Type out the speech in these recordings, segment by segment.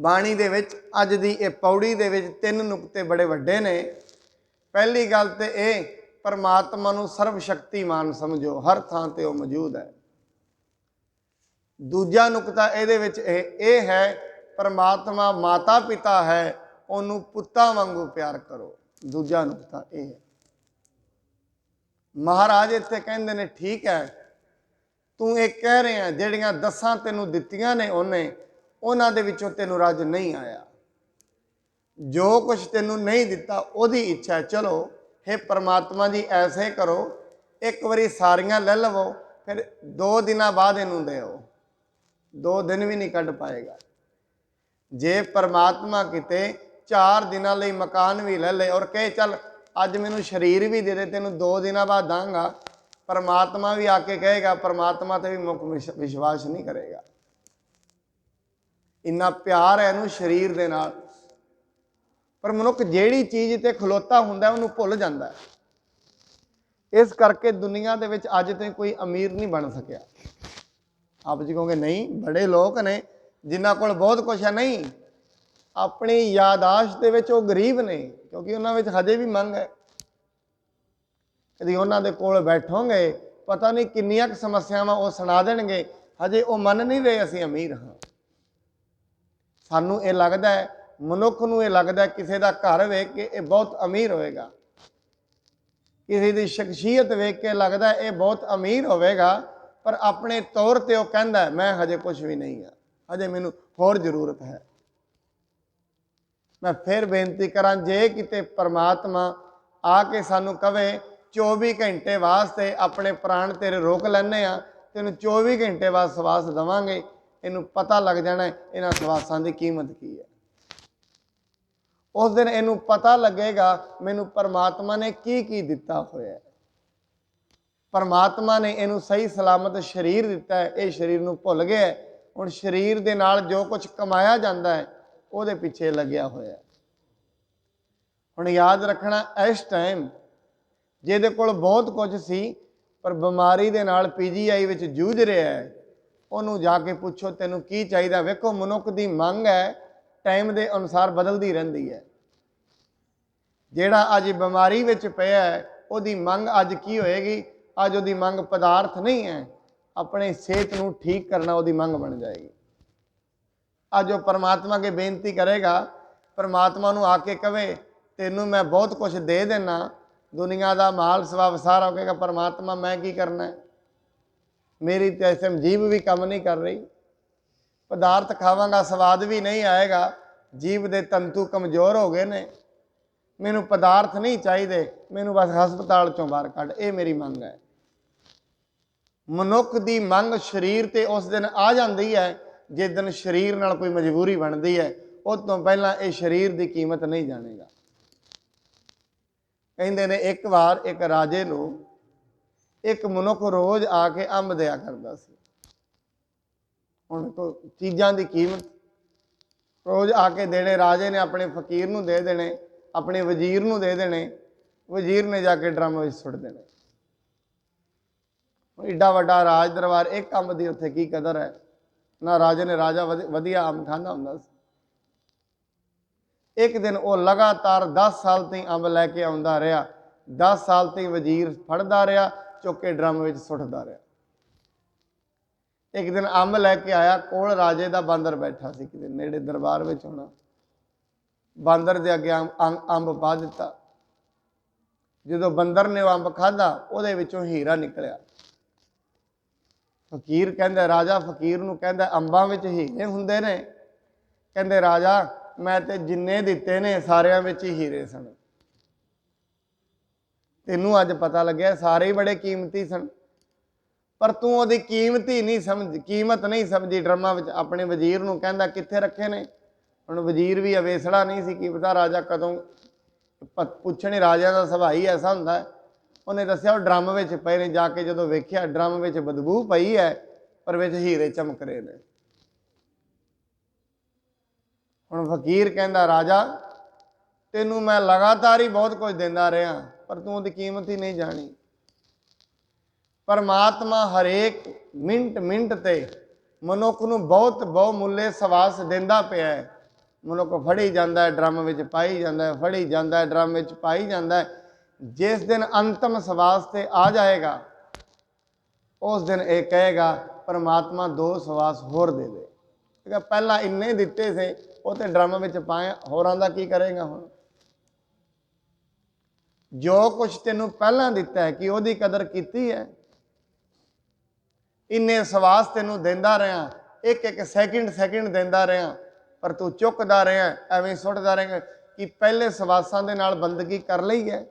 ਬਾਣੀ ਦੇ ਵਿੱਚ ਅੱਜ ਦੀ ਇਹ ਪੌੜੀ ਦੇ ਵਿੱਚ ਤਿੰਨ ਨੁਕਤੇ ਬੜੇ ਵੱਡੇ ਨੇ। ਪਹਿਲੀ ਗੱਲ ਤੇ ਇਹ, ਪਰਮਾਤਮਾ ਨੂੰ ਸਰਵ ਸ਼ਕਤੀਮਾਨ ਸਮਝੋ, ਹਰ ਥਾਂ ਤੇ ਉਹ ਮੌਜੂਦ ਹੈ। ਦੂਜਾ ਨੁਕਤਾ ਇਹਦੇ ਵਿੱਚ ਇਹ ਹੈ, ਪਰਮਾਤਮਾ ਮਾਤਾ ਪਿਤਾ ਹੈ, ਉਹਨੂੰ ਪੁੱਤਾਂ ਵਾਂਗੂ ਪਿਆਰ ਕਰੋ। ਦੂਜਾ ਨੁਕਤਾ ਇਹ ਹੈ। ਮਹਾਰਾਜ ਇੱਥੇ ਕਹਿੰਦੇ ਨੇ, ਠੀਕ ਹੈ ਤੂੰ ਇਹ ਕਹਿ ਰਿਹਾ ਜਿਹੜੀਆਂ 10 ਤੈਨੂੰ ਦਿੱਤੀਆਂ ਨੇ ਉਹਨੇ, ਉਹਨਾਂ ਦੇ ਵਿੱਚੋਂ ਤੈਨੂੰ ਰੱਜ ਨਹੀਂ ਆਇਆ। ਜੋ ਕੁਛ ਤੈਨੂੰ ਨਹੀਂ ਦਿੱਤਾ ਉਹਦੀ ਇੱਛਾ ਹੈ। ਚਲੋ हे परमात्मा जी ऐसे करो, एक बारी सारियां ले लवो, फिर 2 दिनों बाद इनू दो। 2 दिन भी नहीं कढ़ पाएगा। जे परमात्मा किते 4 दिनों लिए मकान भी ले ले और कहे चल अज मैनू शरीर भी दे दे, तेनू 2 दिनों बाद दांगा, परमात्मा भी आके कहेगा, परमात्मा तो भी मुख विश्वास नहीं करेगा। इन्ना प्यार है इनू शरीर दे नाल। पर मनुख जिहड़ी चीज़ ते खलोता हुंदा उहनूं भुल जांदा है। इस करके दुनिया दे विच अज ताईं कोई अमीर नहीं बन सकिया। आप जी कहोगे नहीं, बड़े लोग ने जिन्हां कोल बहुत कुछ है। नहीं, अपनी यादाश्त दे विच वो गरीब ने, क्योंकि उन्हां विच हजे भी मंग है। कदी उन्हां दे कोल बैठोगे पता नहीं किन्नियां क समस्यावां वो सुना देणगे, हजे वो मन नहीं रहे असीं अमीर हाँ। सानूं ये लगदा है, मनुख नूं ये लगदा किसी का घर वेख के ये बहुत अमीर होएगा, किसी की शख्सियत वेख के लगदा ये बहुत अमीर होएगा, पर अपने तौर पर वह कहता है मैं हजे कुछ भी नहीं हाँ, हजे मैनू होर जरूरत है। मैं फिर बेनती करा, जे किते परमात्मा आके सानू कवे 24 घंटे वास्ते अपने प्राण तेरे रोक लैने आ, तेनू 24 घंटे बाद सवास देवांगे, इनू पता लग जाना इन्हां सवासां दी कीमत की है। उस दिन इनू पता लगेगा मैनू परमात्मा ने की दिता होया है। परमात्मा ने इनू सही सलामत शरीर दिता है, ये शरीर नू भुल गया है। हुण शरीर दे नाल जो कुछ कमाया जाता है उहदे पिछे लग्या होया है। हुण याद रखना, इस टाइम जिहदे कोल बहुत कुछ सी पर बीमारी दे नाल PGI विच जूझ रहा है, उहनूं जाके पुछो तैनूं की चाहीदा। वेखो मनुख दी मंग है टाइम के अनुसार बदलती रहती है। जिहड़ा अज बीमारी विच पिया है उहदी मंग अज की होएगी, अज उहदी मंग पदार्थ नहीं है, अपने सेहत नूं ठीक करना उहदी मंग बन जाएगी। अज वो परमात्मा के बेनती करेगा, परमात्मा नूं आके कवे तैनूं मैं बहुत कुछ दे देना, दुनिया का माल सवाब सारा, हो कहेगा परमात्मा मैं की करना है, मेरी तो ऐसे जीभ भी कम नहीं कर रही, पदार्थ खावांगा स्वाद भी नहीं आएगा, जीव दे तंतु कमज़ोर हो गए ने, मैनू पदार्थ नहीं चाहिए, मैनू बस हस्पताल चों बाहर कढ़, ये मेरी मंग है। मनुख की मंग शरीर ते उस दिन आ जाती है जिस दिन शरीर नाल कोई मजबूरी बनती है, उस तो पहला ये शरीर की कीमत नहीं जानेगा। कहते ने एक बार एक राजे नूं एक मनुख रोज़ आके अंब दिया करता सी। हुण चीज़ां की कीमत रोज़ आके देने, राजे ने अपने फकीर नूं दे देने, अपने वजीर नूं दे देने, वजीर ने जाके ड्रम में सुट देने। एडा वड्डा राज दरबार, एक अंब की उत्थे की कदर है ना। राजे ने राजा वधिया अंब खांदा हुंदा सी। एक दिन वो लगातार 10 साल तक अंब लैके आउंदा रहा, 10 साल तक वजीर फड़दा रहा, चुक के ड्रम में सुटदा रहा। एक दिन अंब लैके आया, कोल राजे का बांदर बैठा सी, किते नेड़े दरबार में होना, बांदर दे अगे अंब पा दिता। जो बंदर ने अंब खाधा उहदे विचों हीरा निकलिया। फकीर कहंदा, राजा फकीर नूं कहंदा अंबां विच हीरे हुंदे ने? कहंदे राजा मैं ते जिन्ने दिते ने सारियां विच ही हीरे सन, तैनूं अज पता लग्या सारे ही बड़े कीमती सन, पर तू उहदी कीमत ही नहीं समझ, कीमत नहीं समझी। ड्रमां विच अपने वजीर नूं कहंदा कित्थे रखे ने? हुण वजीर भी अवेसड़ा नहीं सी, की पता राजा कदों पुछणे, राजा का सुभाअ ही ऐसा हुंदा है। उन्हें दस्सिया ड्रम विच पए ने, जाके जदों वेखिया ड्रम विच बदबू पई है पर विच हीरे चमक रहे ने। हुण फकीर कहंदा राजा तैनूं मैं लगातार ही बहुत कुछ देंदा रहा, पर तू उहदी कीमत ही नहीं जानी। परमात्मा हरेक मिंट मिंट ते मनुख नूं बहुत बहुमुल्ले सवास देंदा पिया है। ਮਨੁੱਖ ਫੜੀ ਜਾਂਦਾ ਹੈ, ਡਰਮ ਵਿੱਚ ਪਾਈ ਜਾਂਦਾ ਹੈ, ਫੜੀ ਜਾਂਦਾ ਹੈ, ਡਰਮ ਵਿੱਚ ਪਾਈ ਜਾਂਦਾ ਹੈ। ਜਿਸ ਦਿਨ ਅੰਤਮ ਸਵਾਸ ਤੇ ਆ ਜਾਏਗਾ ਉਸ ਦਿਨ ਇਹ ਕਹੇਗਾ ਪਰਮਾਤਮਾ 2 ਸਵਾਸ ਹੋਰ ਦੇ ਦੇ। ਪਹਿਲਾਂ ਇੰਨੇ ਦਿੱਤੇ ਸੇ ਉਹ ਤੇ ਡਰਮ ਵਿੱਚ ਪਾਏ, ਹੋਰਾਂ ਦਾ ਕੀ ਕਰੇਗਾ ਹੁਣ? ਜੋ ਕੁਛ ਤੈਨੂੰ ਪਹਿਲਾਂ ਦਿੱਤਾ ਹੈ ਕਿ ਉਹਦੀ ਕਦਰ ਕੀਤੀ ਹੈ? ਇੰਨੇ ਸਵਾਸ ਤੈਨੂੰ ਦਿੰਦਾ ਰਿਹਾ, ਇੱਕ ਇੱਕ ਸੈਕਿੰਡ ਦਿੰਦਾ ਰਿਹਾ, ਪਰ ਤੂੰ ਚੁੱਕਦਾ ਰਿਹਾ, ਐਵੇਂ ਸੁੱਟਦਾ ਰਿਹਾ ਕਿ ਪਹਿਲੇ ਸਵਾਸਾਂ ਦੇ ਨਾਲ ਬੰਦਗੀ ਕਰ ਲਈ ਹੈ।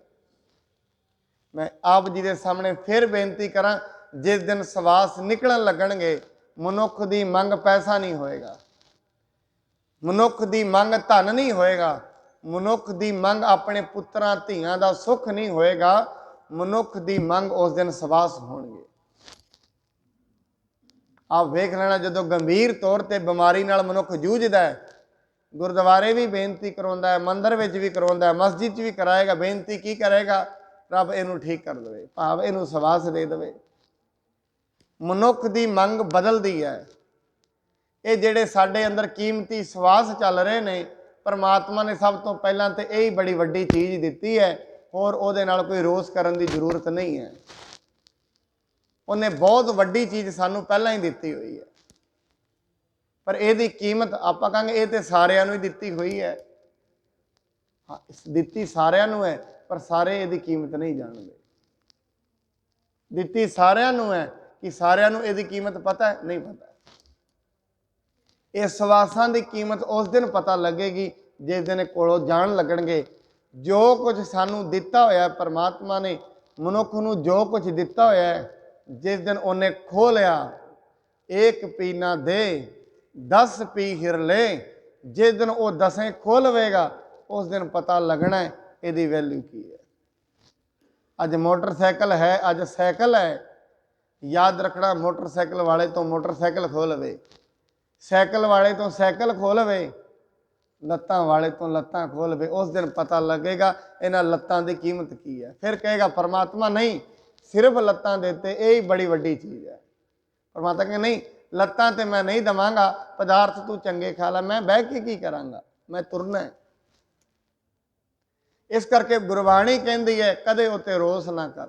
ਮੈਂ ਆਪ ਜੀ ਦੇ ਸਾਹਮਣੇ ਫਿਰ ਬੇਨਤੀ ਕਰਾਂ, ਜਿਸ ਦਿਨ ਸਵਾਸ ਨਿਕਲਣ ਲੱਗਣਗੇ ਮਨੁੱਖ ਦੀ ਮੰਗ ਪੈਸਾ ਨਹੀਂ ਹੋਏਗਾ, ਮਨੁੱਖ ਦੀ ਮੰਗ ਧਨ ਨਹੀਂ ਹੋਏਗਾ, ਮਨੁੱਖ ਦੀ ਮੰਗ ਆਪਣੇ ਪੁੱਤਰਾਂ ਧੀਆਂ ਦਾ ਸੁੱਖ ਨਹੀਂ ਹੋਏਗਾ, ਮਨੁੱਖ ਦੀ ਮੰਗ ਉਸ ਦਿਨ ਸਵਾਸ ਹੋਣਗੇ। ਆਪ ਵੇਖ ਲੈਣਾ, ਜਦੋਂ ਗੰਭੀਰ ਤੌਰ ਤੇ ਬਿਮਾਰੀ ਨਾਲ ਮਨੁੱਖ ਜੂਝਦਾ ਹੈ, ਗੁਰਦੁਆਰੇ ਵੀ ਬੇਨਤੀ ਕਰਾਉਂਦਾ ਹੈ, ਮੰਦਰ ਵਿੱਚ ਵੀ ਕਰਾਉਂਦਾ ਹੈ, ਮਸਜਿਦ 'ਚ ਵੀ ਕਰਾਏਗਾ, ਬੇਨਤੀ ਕੀ ਕਰੇਗਾ? ਰੱਬ ਇਹਨੂੰ ਠੀਕ ਕਰ ਦੇਵੇ, ਭਾਵ ਇਹਨੂੰ ਸਵਾਸ ਦੇ ਦੇਵੇ। ਮਨੁੱਖ ਦੀ ਮੰਗ ਬਦਲਦੀ ਹੈ। ਇਹ ਜਿਹੜੇ ਸਾਡੇ ਅੰਦਰ ਕੀਮਤੀ ਸਵਾਸ ਚੱਲ ਰਹੇ ਨੇ, ਪਰਮਾਤਮਾ ਨੇ ਸਭ ਤੋਂ ਪਹਿਲਾਂ ਤੇ ਇਹ ਹੀ ਬੜੀ ਵੱਡੀ ਚੀਜ਼ ਦਿੱਤੀ ਹੈ, ਹੋਰ ਉਹਦੇ ਨਾਲ ਕੋਈ ਰੋਸ ਕਰਨ ਦੀ ਜ਼ਰੂਰਤ ਨਹੀਂ ਹੈ। ਉਹਨੇ ਬਹੁਤ ਵੱਡੀ ਚੀਜ਼ ਸਾਨੂੰ ਪਹਿਲਾਂ ਹੀ ਦਿੱਤੀ ਹੋਈ ਹੈ, ਪਰ ਇਹਦੀ ਕੀਮਤ ਆਪਾਂ ਕਹਾਂਗੇ ਇਹ ਤੇ ਸਾਰਿਆਂ ਨੂੰ ਹੀ ਦਿੱਤੀ ਹੋਈ ਹੈ। ਹਾਂ, ਦਿੱਤੀ ਸਾਰਿਆਂ ਨੂੰ ਹੈ, ਪਰ ਸਾਰੇ ਇਹਦੀ ਕੀਮਤ ਨਹੀਂ ਜਾਣਦੇ। ਦਿੱਤੀ ਸਾਰਿਆਂ ਨੂੰ ਹੈ ਕਿ ਸਾਰਿਆਂ ਨੂੰ ਇਹਦੀ ਕੀਮਤ ਪਤਾ ਹੈ? ਨਹੀਂ ਪਤਾ। ਇਹ ਸਵਾਸਾਂ ਦੀ ਕੀਮਤ ਉਸ ਦਿਨ ਪਤਾ ਲੱਗੇਗੀ ਜਿਸ ਦਿਨ ਕੋਲੋਂ ਜਾਣ ਲੱਗਣਗੇ। ਜੋ ਕੁਝ ਸਾਨੂੰ ਦਿੱਤਾ ਹੋਇਆ ਪਰਮਾਤਮਾ ਨੇ, ਮਨੁੱਖ ਨੂੰ ਜੋ ਕੁਝ ਦਿੱਤਾ ਹੋਇਆ ਹੈ, ਜਿਸ ਦਿਨ ਉਹਨੇ ਖੋਹ ਲਿਆ, 1 ਪੀ ਨਾ ਦੇ 10 ਪੀ ਹਿਰ ਲੈ, ਜਿਸ ਦਿਨ ਉਹ 10 ਖੋਹ ਲਵੇਗਾ ਉਸ ਦਿਨ ਪਤਾ ਲੱਗਣਾ ਇਹਦੀ ਵੈਲਿਊ ਕੀ ਹੈ। ਅੱਜ ਮੋਟਰਸਾਈਕਲ ਹੈ, ਅੱਜ ਸਾਈਕਲ ਹੈ, ਯਾਦ ਰੱਖਣਾ, ਮੋਟਰਸਾਈਕਲ ਵਾਲੇ ਤੋਂ ਮੋਟਰਸਾਈਕਲ ਖੋਹ ਲਵੇ, ਸਾਈਕਲ ਵਾਲੇ ਤੋਂ ਸਾਈਕਲ ਖੋਹ ਲਵੇ, ਲੱਤਾਂ ਵਾਲੇ ਤੋਂ ਲੱਤਾਂ ਖੋਹ ਲਵੇ, ਉਸ ਦਿਨ ਪਤਾ ਲੱਗੇਗਾ ਇਹਨਾਂ ਲੱਤਾਂ ਦੀ ਕੀਮਤ ਕੀ ਹੈ। ਫਿਰ ਕਹੇਗਾ ਪਰਮਾਤਮਾ ਨਹੀਂ, ਸਿਰਫ ਲੱਤਾਂ ਦੇਤੇ, ਇਹ ਹੀ ਬੜੀ ਵੱਡੀ ਚੀਜ਼ ਹੈ। ਪਰਮਾਤਮਾ ਕਹਿੰਦਾ ਨਹੀਂ, ਲੱਤਾਂ ਤੇ ਮੈਂ ਨਹੀਂ ਦੇਵਾਂਗਾ, ਪਦਾਰਥ ਤੂੰ ਚੰਗੇ ਖਾ ਲੈ, ਮੈਂ ਬਹਿ ਕੇ ਕੀ ਕਰਾਂਗਾ, ਮੈਂ ਤੁਰਨਾ ਹੈ। ਇਸ ਕਰਕੇ ਗੁਰਬਾਣੀ ਕਹਿੰਦੀ ਹੈ ਕਦੇ ਉੱਤੇ ਰੋਸ ਨਾ ਕਰ।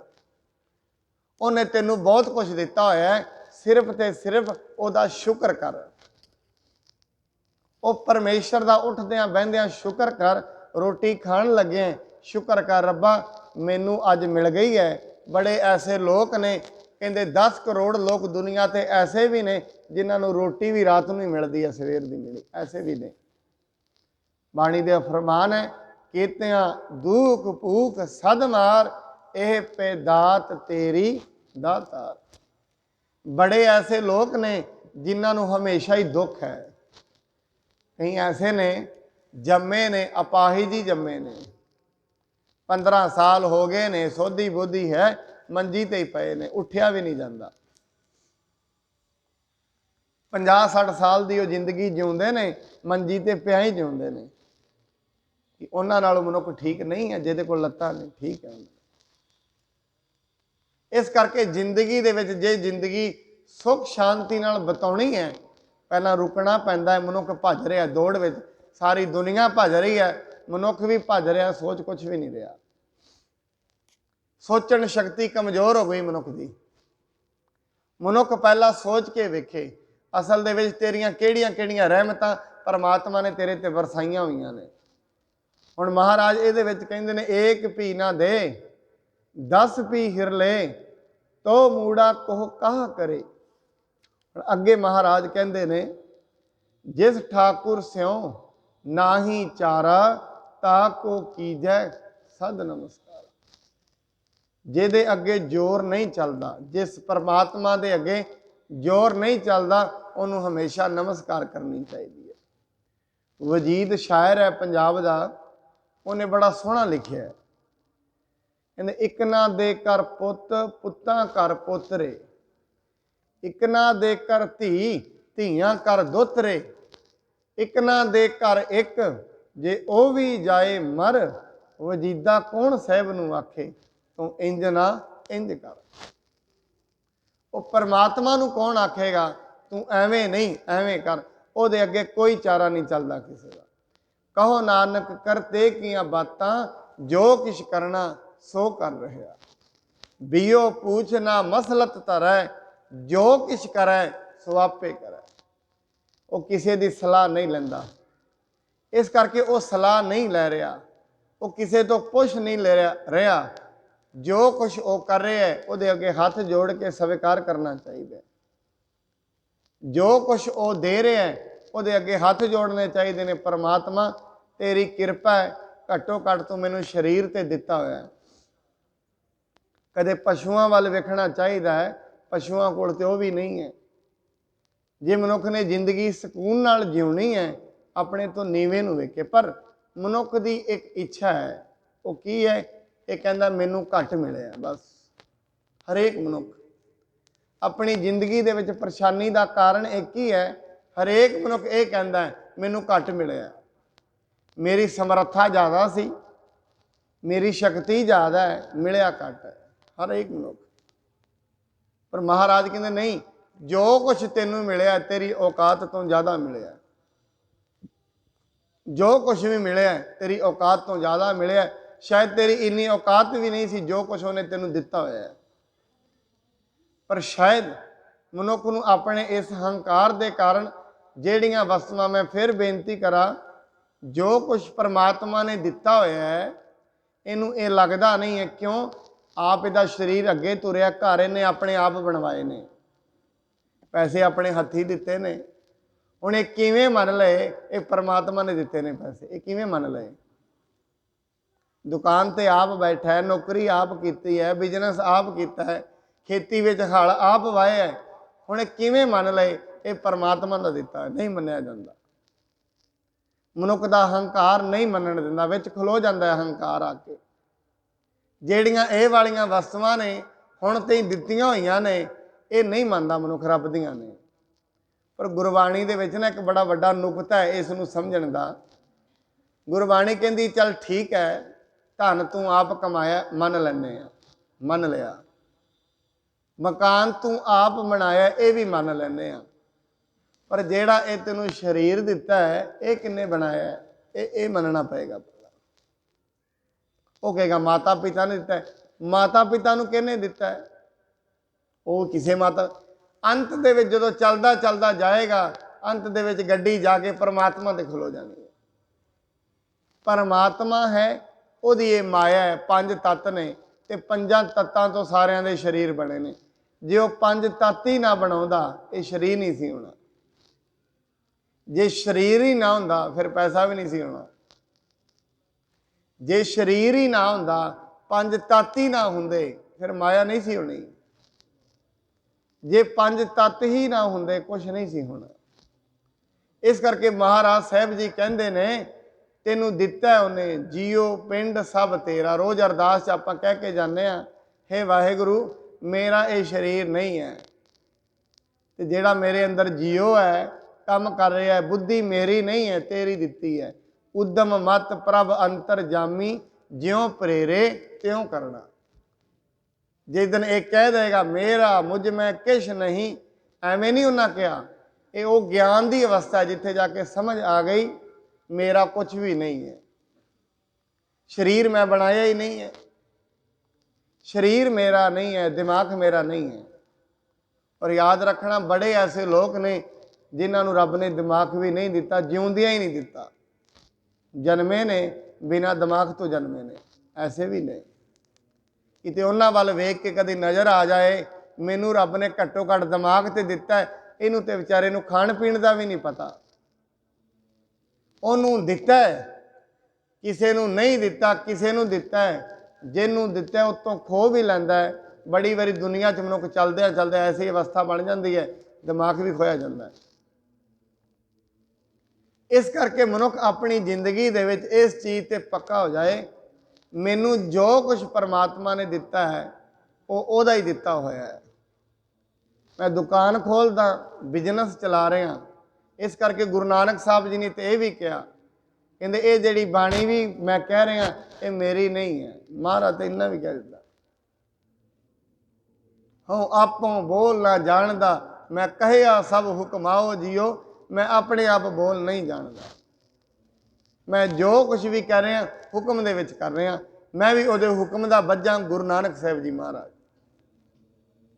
ਉਹਨੇ ਤੈਨੂੰ ਬਹੁਤ ਕੁਝ ਦਿੱਤਾ ਹੋਇਆ ਹੈ, ਸਿਰਫ ਤੇ ਸਿਰਫ ਉਹਦਾ ਸ਼ੁਕਰ ਕਰ। ਉਹ ਪਰਮੇਸ਼ਰ ਦਾ ਉੱਠਦਿਆਂ ਬਹਿੰਦਿਆਂ ਸ਼ੁਕਰ ਕਰ, ਰੋਟੀ ਖਾਣ ਲੱਗੇ ਸ਼ੁਕਰ ਕਰ, ਰੱਬਾ ਮੈਨੂੰ ਅੱਜ ਮਿਲ ਗਈ ਹੈ। ਬੜੇ ਐਸੇ ਲੋਕ ਨੇ, ਕਹਿੰਦੇ 10 ਕਰੋੜ ਲੋਕ ਦੁਨੀਆ ਤੇ ਐਸੇ ਵੀ ਨੇ ਜਿਨ੍ਹਾਂ ਨੂੰ ਰੋਟੀ ਵੀ ਰਾਤ ਨੂੰ ਹੀ ਮਿਲਦੀ ਹੈ, ਸਵੇਰ ਦੀ ਮਿਲੀ, ਐਸੇ ਵੀ ਨੇ। ਬਾਣੀ ਦੇ ਫਰਮਾਨ ਹੈ, ਕੀਤਿਆਂ ਦੁੱਖ ਭੂਖ ਸਦ ਮਾਰ, ਇਹ ਪੈਦਾਤ ਤੇਰੀ ਦਾਤਾਰ। ਬੜੇ ਐਸੇ ਲੋਕ ਨੇ ਜਿਨ੍ਹਾਂ ਨੂੰ ਹਮੇਸ਼ਾ ਹੀ ਦੁੱਖ ਹੈ। ਕਈ ਐਸੇ ਨੇ ਜੰਮੇ ਨੇ, ਅਪਾਹਿਜ ਹੀ ਜੰਮੇ ਨੇ, 15 ਸਾਲ ਹੋ ਗਏ ਨੇ, ਸੋਧੀ ਬੋਧੀ ਹੈ, ਮੰਜੀ ਤੇ ਹੀ ਪਏ ਨੇ, ਉੱਠਿਆ ਵੀ ਨਹੀਂ ਜਾਂਦਾ। 50-60 ਸਾਲ ਦੀ ਉਹ ਜ਼ਿੰਦਗੀ ਜਿਉਂਦੇ ਨੇ, ਮੰਜੀ ਤੇ ਪਿਆ ਹੀ ਜਿਉਂਦੇ ਨੇ। ਕਿ ਉਹਨਾਂ ਨਾਲੋਂ ਮਨੁੱਖ ਠੀਕ ਨਹੀਂ ਹੈ ਜਿਹਦੇ ਕੋਲ ਲੱਤਾਂ ਨੇ, ਠੀਕ ਹੈ। ਇਸ ਕਰਕੇ ਜ਼ਿੰਦਗੀ ਦੇ ਵਿੱਚ ਜੇ ਜ਼ਿੰਦਗੀ ਸੁੱਖ ਸ਼ਾਂਤੀ ਨਾਲ ਬਿਤਾਉਣੀ ਹੈ, ਪਹਿਲਾਂ ਰੁਕਣਾ ਪੈਂਦਾ ਹੈ। ਮਨੁੱਖ ਭੱਜ ਰਿਹਾ ਦੌੜ ਵਿੱਚ, ਸਾਰੀ ਦੁਨੀਆ ਭੱਜ ਰਹੀ ਹੈ, ਮਨੁੱਖ ਵੀ ਭੱਜ ਰਿਹਾ, ਸੋਚ ਕੁਛ ਵੀ ਨਹੀਂ ਰਿਹਾ। ਸੋਚਣ ਸ਼ਕਤੀ ਕਮਜ਼ੋਰ ਹੋ ਗਈ ਮਨੁੱਖ ਦੀ। ਮਨੁੱਖ ਪਹਿਲਾਂ ਸੋਚ ਕੇ ਵੇਖੇ ਅਸਲ ਦੇ ਵਿੱਚ ਤੇਰੀਆਂ ਕਿਹੜੀਆਂ ਕਿਹੜੀਆਂ ਰਹਿਮਤਾਂ ਪਰਮਾਤਮਾ ਨੇ ਤੇਰੇ ਤੇ ਵਰਸਾਈਆਂ ਹੋਈਆਂ ਨੇ। ਹੁਣ ਮਹਾਰਾਜ ਇਹਦੇ ਵਿੱਚ ਕਹਿੰਦੇ ਨੇ, 1 ਪੀ ਨਾ ਦੇ 10 ਪੀ ਹਿਰ ਲੈ, ਤੋ ਮੂੜਾ ਕੋਹ ਕਾਹ ਕਰੇ। ਅੱਗੇ ਮਹਾਰਾਜ ਕਹਿੰਦੇ ਨੇ, ਜਿਸ ਠਾਕੁਰ ਸਿਉ ਨਾਹੀ ਚਾਰਾ, ਤਾ ਕੋ ਕੀਜੈ ਸਦ ਨਮਸਕਾਰ। ਜਿਹਦੇ ਅੱਗੇ ਜ਼ੋਰ ਨਹੀਂ ਚੱਲਦਾ, ਜਿਸ ਪਰਮਾਤਮਾ ਦੇ ਅੱਗੇ ਜ਼ੋਰ ਨਹੀਂ ਚੱਲਦਾ, ਉਹਨੂੰ ਹਮੇਸ਼ਾ ਨਮਸਕਾਰ ਕਰਨੀ ਚਾਹੀਦੀ ਹੈ। ਵਜੀਦ ਸ਼ਾਇਰ ਹੈ ਪੰਜਾਬ ਦਾ, ਉਹਨੇ ਬੜਾ ਸੋਹਣਾ ਲਿਖਿਆ ਹੈ, ਕਹਿੰਦੇ ਇੱਕ ਨਾ ਦੇ ਕਰ ਪੁੱਤ, ਪੁੱਤਾਂ ਕਰ ਪੋਤਰੇ, ਇੱਕ ਨਾ ਦੇ ਕਰ ਧੀ, ਧੀਆਂ ਕਰ ਦੋਤਰੇ, ਇੱਕ ਨਾ ਦੇ ਕਰ ਇੱਕ, ਜੇ ਉਹ ਵੀ ਜਾਏ ਮਰ, ਵਜੀਦਾ ਕੌਣ ਸਾਹਿਬ ਨੂੰ ਆਖੇ, ਤੂੰ ਇੰਜ ਨਾ ਇੰਜ ਕਰ। ਉਹ ਪਰਮਾਤਮਾ ਨੂੰ ਕੌਣ ਆਖੇਗਾ ਤੂੰ ਐਵੇਂ ਨਹੀਂ ਐਵੇਂ ਕਰ, ਉਹਦੇ ਅੱਗੇ ਕੋਈ ਚਾਰਾ ਨਹੀਂ ਚੱਲਦਾ ਕਿਸੇ ਦਾ। कहो नानक करते किया बातां, जो किश करना सो कर रहा। बियो पूछना मसलत धरै, जो किश करै सो आपे करै। वो किसी की सलाह नहीं लैंदा, इस करके वो सलाह नहीं लै रहा, वो किसी तो पुछ नहीं ले रहा। जो कुछ वो कर रहा है वो अगे हाथ जोड़ के स्वीकार करना चाहिए। जो कुछ वो दे रहा है वो अगे हाथ जोड़ने चाहिए ने। परमात्मा तेरी किरपा है, घट्टो घट्ट तू मैनू शरीर ते दिता होया है। कदे पशुओं वाल वेखना चाहिए है, पशुओं कोल ते वो भी नहीं है। जे मनुख ने जिंदगी सकून नाल जिउनी है, अपने तो नीवे नूं वेखे। पर मनुख की एक इच्छा है, वो की है, ये कहता मैनू घट मिले। बस हरेक मनुख अपनी जिंदगी दे विच परेशानी का कारण एक ही है। हरेक मनुख ये कहता है मैनू घट मिले, मेरी समर्था ज़्यादा सी, मेरी शक्ति ज़्यादा है, मिलिया घट है हर एक मनुख। पर महाराज कहते नहीं, जो कुछ तेनू मिले तेरी औकात तो ज़्यादा मिले। जो कुछ भी मिले तेरी औकात तो ज़्यादा मिले। शायद तेरी इन्नी औकात भी नहीं सी जो कुछ उन्हें तेनू दिता होया है। पर शायद मनुख नूं अपने इस हंकार के कारण जेड़ियां वस्तुआं, मैं फिर बेनती करा, जो कुछ परमात्मा ने दिता होया है इनू ये लगता नहीं है। क्यों? आप इहदा शरीर अगे तुरया, घर इहने अपने आप बनवाए ने, पैसे अपने हथी दिते ने। हुण ये किवें मन लए ये परमात्मा ने दिते ने पैसे, ये किवें मन लए? दुकान ते आप बैठा है, नौकरी आप की है, बिजनेस आप किया है, खेती विच हल आप वाहे है। हुण किवें मन लए ये परमात्मा का दिता है? नहीं मन्निया जांदा। मनुख का हंकार नहीं मनन दिंदा, विच खलो जांदा है हंकार आके। ਜਿਹੜੀਆਂ ਇਹ वालियां वस्तुआं ने हुण ते दित्तियां होईयां ने, ये नहीं मानता मनुख रब दियां ने। पर गुरबाणी दे विच ना एक बड़ा वड्डा नुकता है इस नूं समझण दा। गुरबाणी कहंदी चल ठीक है, धन तू आप कमाया मन लैने आ, मन लिया। मकान तू आप बनाया ये भी मन लैने आ। पर जेड़ा ये तेनू शरीर दिता है ये किन्ने बनाया है, ये मनना पएगा। वो कहेगा माता पिता ने दिता है। माता पिता नूं किहने दिता है? वो किसी माता, अंत दे विच जदों चलदा चलदा जाएगा, अंत दे विच गड्डी जाके परमात्मा ते खलो जानी है। परमात्मा है, उहदी ये माया है। पंज तत्त ने ते पंजां तत्तां तो सारियां दे शरीर बने ने। जे वो पंज तत्त ही ना बनाउंदा ये शरीर नहीं सी होना। जे शरीर ही ना हुंदा फिर पैसा भी नहीं सी होना। जे शरीर ही ना हुंदा, पंज तत्त ही ना हुंदे, फिर माया नहीं सी होनी। जे पंज तत्त ही ना हुंदे कुछ नहीं सी होना। इस करके महाराज साहब जी कहंदे ने तेनू दिता है उन्हें, जियो पिंड सब तेरा। रोज़ अरदास आपां कह के जाने आ, हे वाहिगुरु मेरा ये शरीर नहीं है, ते जेड़ा मेरे अंदर जियो है काम कर रहा है, बुद्धि मेरी नहीं है तेरी दिती है। उद्यम मत प्रभ अंतर जामी, ज्यों प्रेरे त्यों करना। जिस दिन एक कह देगा मेरा मुझ में किश नहीं, एवें नहीं उन्हें कहा। ये वो ज्ञान की अवस्था है जिथे जाके समझ आ गई मेरा कुछ भी नहीं है। शरीर मैं बनाया ही नहीं है, शरीर मेरा नहीं है, दिमाग मेरा नहीं है। और याद रखना बड़े ऐसे लोग ने जिन्होंने रब ने दिमाग भी नहीं दिता, जिउंदियां ही नहीं दिता। जन्मे ने बिना दिमाग तो जन्मे ने, ऐसे भी नहीं। किते उन्हां वाल वेख के कभी नज़र आ जाए मैनू रब ने घट्टो घट्ट दिमाग तो दिता है, इनू तो बेचारे नू खाण पीण का भी नहीं पता। उन्होंने दिता है, किसी नू नहीं दिता, किसी नू दिता है। जिन्हों दिता है उत्तों खो भी लैंदा है। बड़ी बारी दुनिया च मनुख चलदे चलदे ऐसी अवस्था बन जाती है दिमाग भी खोया जाता है। इस करके मनुख अपनी जिंदगी दे विच इस चीज़ ते पक्का हो जाए, मैनू जो कुछ परमात्मा ने दिता है वो ओदा ही दिता होया है। मैं दुकान खोलदा, बिजनेस चला रहा, इस करके गुरु नानक साहब जी ने तो यह भी कहा, कहते ये जिहड़ी बाणी भी मैं कह रहा ये मेरी नहीं है। महाराज तो इन्ना भी कह दिता, हूँ आपों बोल ना जानदा, मैं कहया सब हुक्माओ जियो, मैं अपने आप बोल नहीं जानता। मैं जो कुछ भी कर रहा हुक्म दे विच कर रहा, मैं भी उहदे हुक्म दा बज्जां। गुरु नानक साहिब जी महाराज,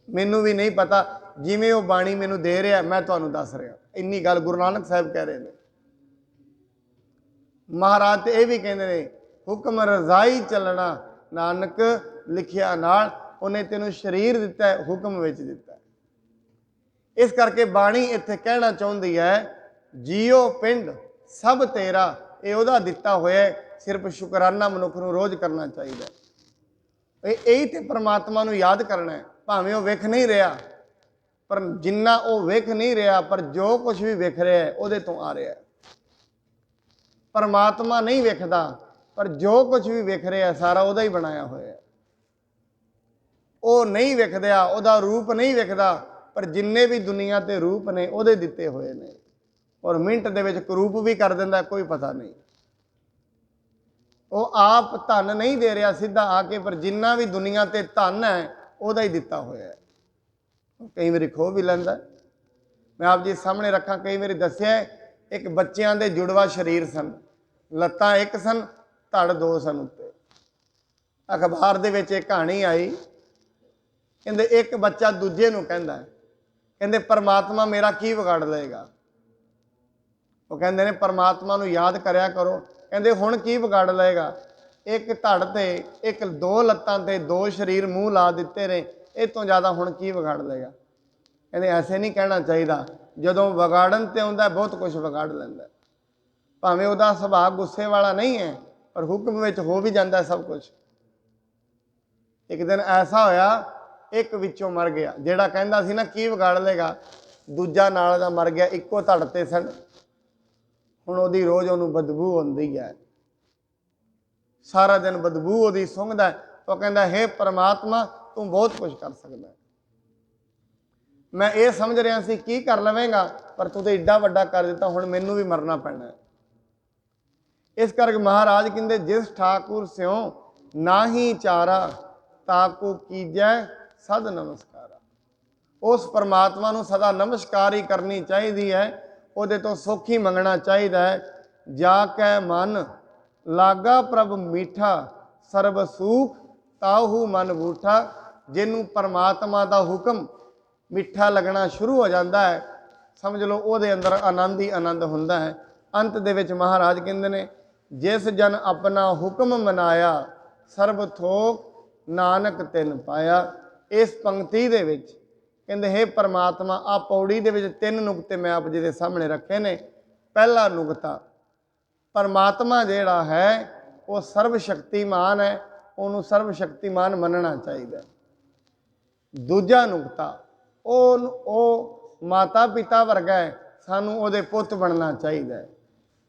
मैनू भी नहीं पता, जिवें वो बाणी मैनू दे रहा मैं तुहानू दस रहा। इन्नी गल गुरु नानक साहिब कह रहे हैं। महाराज तो यह भी कहते हैं, हुक्म रजाई चलना नानक लिखिया नाल। उन्हें तेनों शरीर दिता है, हुक्म विच दिता है। इस करके बाणी इत्थे कहना चाहती है, जियो पिंड सब तेरा, ये उहदा दिता होया। सिर्फ शुकराना मनुख नूं रोज़ करना चाहिए। यही तो परमात्मा नूं याद करना है। भावें वह विख नहीं रहा, पर जिन्ना वो विख नहीं रहा, पर जो कुछ भी विख रहा है उहदे तो आ रहा है। परमात्मा नहीं विखदा, पर जो कुछ भी विख रहा है सारा उहदा ही बनाया होया है। वो नहीं विखदा, उहदा रूप नहीं विखदा, पर जिन्ने भी दुनिया ते रूप ने उहदे दिते हुए ने। और मिंट दे विच करूप भी कर दिंदा, कोई पता नहीं। वो आप धन नहीं दे रहा सीधा आके, पर जिन्ना भी दुनिया ते धन है उहदा ही दिता होया है। कई बार खो भी लैंदा। मैं आप जी सामने रखा, कई बार दस्या एक बच्चों के जुड़वा शरीर सन, लत्तां एक सन, धड़ दो सन उत्ते। अखबार दे विच एक कहानी आई, कहंदे एक बच्चा दूजे नूं कहंदा है, कहंदे परमात्मा मेरा की विगाड़ लेगा। वो कहंदे ने परमात्मा नूं याद करया करो। कहंदे हुण की विगाड़ लेगा, एक धड़ ते एक दो लत्तां ते दो शरीर मूँह ला दिते ने, इस तो ज़्यादा हुण की विगाड़ लेगा। कहंदे ऐसे नहीं कहना चाहिए, जदों विगाड़न ते आउंदा बहुत कुछ विगाड़ लैंदा। भावें उहदा सुभाव गुस्से वाला नहीं है, पर हुक्म विच हो भी जाता है सब कुछ। एक दिन ऐसा होया, एक विचों मर गया, जिहड़ा कहंदा सी ना की विगाड़ लेगा, दूजा नाल दा मर गया। इक्को धड़ ते सन, हुण उहदी रोज़ उहनूं बदबू आउंदी है, सारा दिन बदबू उहदी सुंघदा है। वो कहंदा हे परमात्मा तू बहुत कुछ कर सकदा है, मैं ये समझ रहा सी की कर लवेंगा, पर तू तो एडा वड्डा कर दिता, हुण मैनू भी मरना पैना है। इस करके महाराज कहते, जिस ठाकुर स्यों नाही चारा, ताकू कीजै सद नमस्कारा। उस परमात्मा नूं सदा नमस्कार ही करनी चाहिए है, उहदे तो सुख ही मंगना चाहिए है। जाकै मन लागा प्रभ मीठा, सर्ब सूख ताहू मन बूठा। जिन्हों परमात्मा का हुक्म मिठा लगना शुरू हो जाता है, समझ लो उहदे अंदर आनंद ही आनंद हुंदा है। अंत दे विच महाराज कहंदे ने, जिस जन अपना हुक्म मनाया, सर्ब थोक नानक तिन पाया। इस पंक्ति दे विच कहंदे हे परमात्मा, आ पौड़ी दे विच तीन नुकते मैं आप जी दे सामने रखे ने। पहला नुकता, परमात्मा जिहड़ा है वो सर्वशक्तिमान है, उन्होंने सर्वशक्तिमान मनना चाहिए। दूजा नुकता, ओ माता पिता वर्गा है, सानू उहदे पुत बनना चाहिए।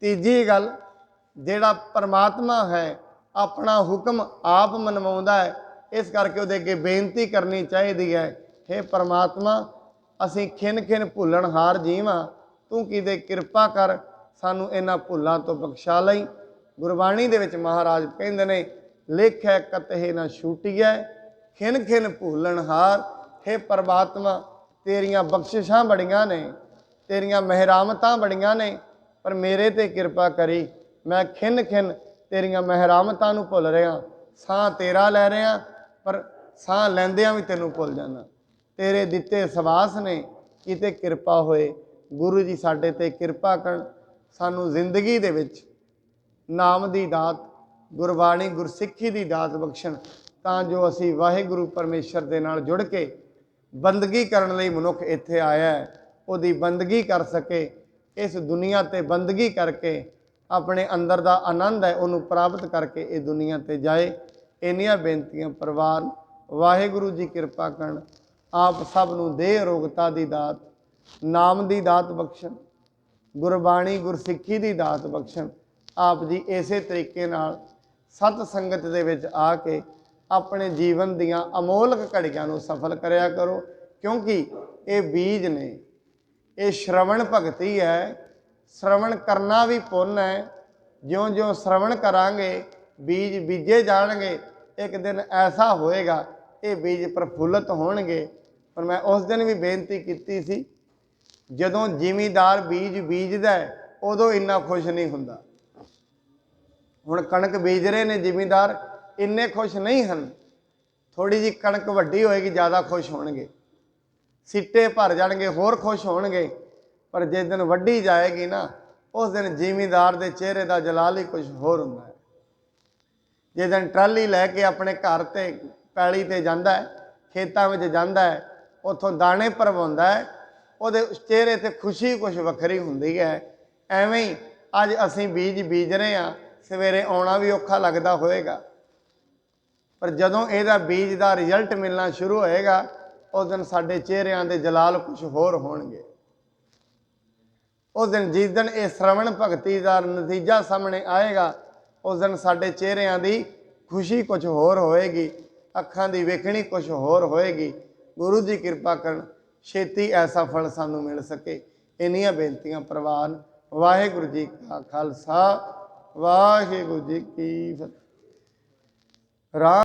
तीजी गल, जिहड़ा परमात्मा है अपना हुक्म आप मनवाउंदा है, इस करके उहदे अगे बेनती करनी चाहिए है, हे परमात्मा असीं खिन खिन भुलणहार जीव हाँ, तू किते किरपा कर सानू इन्हां भुलां तो बख्शा लई। गुरबाणी दे विच महाराज कहंदे ने, लेखै कतहे न छूटिए खिन खिन भुलणहार। हे परमात्मा तेरियां बख्शिशां बड़ियां ने, तेरियां मेहरामतां बड़ियां ने, पर मेरे ते किरपा करी, मैं खिन खिन तेरियां मेहरामतां नूं भुल रहा। साह तेरा लै रहा, पर साह लैंदियां भी तैनूं भुल जाना। तेरे दिते सवास ने, किते किरपा होए गुरु जी साडे ते किरपा करन, सानू जिंदगी दे विच नाम दी दात, गुरबाणी गुरसिੱਖੀ दी दात बख्शण, तां जो असी वाहिगुरू परमेश्वर दे नाल जुड़ के बंदगी करन लई मनुख इत्थे आया है, उहदी बंदगी कर सके। इस दुनिया ते बंदगी करके अपने अंदर दा आनंद है उन्होंने प्राप्त करके ये दुनिया ते जाए। इन्नियां बेनतियां प्रवान। वाहिगुरू जी किरपा करन, आप सब नूं देह अरोगता दी दात, नाम दी दात बख्शण, गुरबाणी गुरसिੱਖੀ दी दात बख्शण। आप जी इसे तरीके नाल सत संगत दे विच आके अपने जीवन दियां अमोलक घड़ियां नूं सफल करया करो, क्योंकि ये बीज ने, ये श्रवण भगती है। श्रवण करना भी पुण्य है। ज्यों ज्यों श्रवण करांगे बीज बीजे जाणगे, एक दिन ऐसा होएगा ये बीज प्रफुल्लित होणगे। पर मैं उस दिन भी बेनती की सी, जदों जिमीदार बीज बीजदा है उदों इन्ना खुश नहीं हुंदा, ਹੁਣ ਕਣਕ ਬੀਜ ਰਹੇ ਨੇ ਜ਼ਿਮੀਂਦਾਰ, ਇੰਨੇ ਖੁਸ਼ ਨਹੀਂ ਹਨ। ਥੋੜੀ ਜੀ ਕਣਕ ਵੱਡੀ ਹੋਏਗੀ ਜ਼ਿਆਦਾ ਖੁਸ਼ ਹੋਣਗੇ, ਸਿੱਟੇ ਭਰ ਜਾਣਗੇ ਹੋਰ ਖੁਸ਼ ਹੋਣਗੇ। ਪਰ ਜਿਸ ਦਿਨ ਵੱਢੀ ਜਾਏਗੀ ਨਾ, ਉਸ ਦਿਨ ਜ਼ਿਮੀਂਦਾਰ ਦੇ ਚਿਹਰੇ ਦਾ ਜਲਾਲ ਹੀ ਕੁਝ ਹੋਰ ਹੁੰਦਾ ਹੈ। ਜਿਸ ਦਿਨ ਟਰਾਲੀ ਲੈ ਕੇ ਆਪਣੇ ਘਰ ਤੇ ਪੈਲੀ ਤੇ ਜਾਂਦਾ ਹੈ, ਖੇਤਾਂ ਵਿੱਚ ਜਾਂਦਾ ਹੈ, ਉੱਥੋਂ ਦਾਣੇ ਭਰਵਾਉਂਦਾ ਹੈ, ਉਹਦੇ ਚਿਹਰੇ ਤੇ ਖੁਸ਼ੀ ਕੁਝ ਵੱਖਰੀ ਹੁੰਦੀ ਹੈ। ਐਵੇਂ ਹੀ ਅੱਜ ਅਸੀਂ ਬੀਜ ਰਹੇ ਹਾਂ, ਸਵੇਰੇ ਆਉਣਾ ਵੀ ਔਖਾ ਲੱਗਦਾ ਹੋਵੇਗਾ, ਪਰ ਜਦੋਂ ਇਹਦਾ ਬੀਜ ਦਾ ਰਿਜ਼ਲਟ ਮਿਲਣਾ ਸ਼ੁਰੂ ਹੋਏਗਾ, ਉਸ ਦਿਨ ਸਾਡੇ ਚਿਹਰਿਆਂ ਦੇ ਜਲਾਲ ਕੁਝ ਹੋਰ ਹੋਣਗੇ। ਉਸ ਦਿਨ ਜਿਸ ਦਿਨ ਇਹ ਸ਼ਰਵਣ ਭਗਤੀ ਦਾ ਨਤੀਜਾ ਸਾਹਮਣੇ ਆਏਗਾ, ਉਸ ਦਿਨ ਸਾਡੇ ਚਿਹਰਿਆਂ ਦੀ ਖੁਸ਼ੀ ਕੁਝ ਹੋਰ ਹੋਏਗੀ, ਅੱਖਾਂ ਦੀ ਵੇਖਣੀ ਕੁਝ ਹੋਰ ਹੋਏਗੀ। ਗੁਰੂ ਜੀ ਕਿਰਪਾ ਕਰਨ, ਛੇਤੀ ਐਸਾ ਫਲ ਸਾਨੂੰ ਮਿਲ ਸਕੇ। ਇੰਨੀਆਂ ਬੇਨਤੀਆਂ ਪ੍ਰਵਾਨ। ਵਾਹਿਗੁਰੂ ਜੀ ਕਾ ਖਾਲਸਾ, ਵਾਹਿਗੁਰੂ ਜੀ ਕੀ ਫਤਿਹ। ਰਾਮ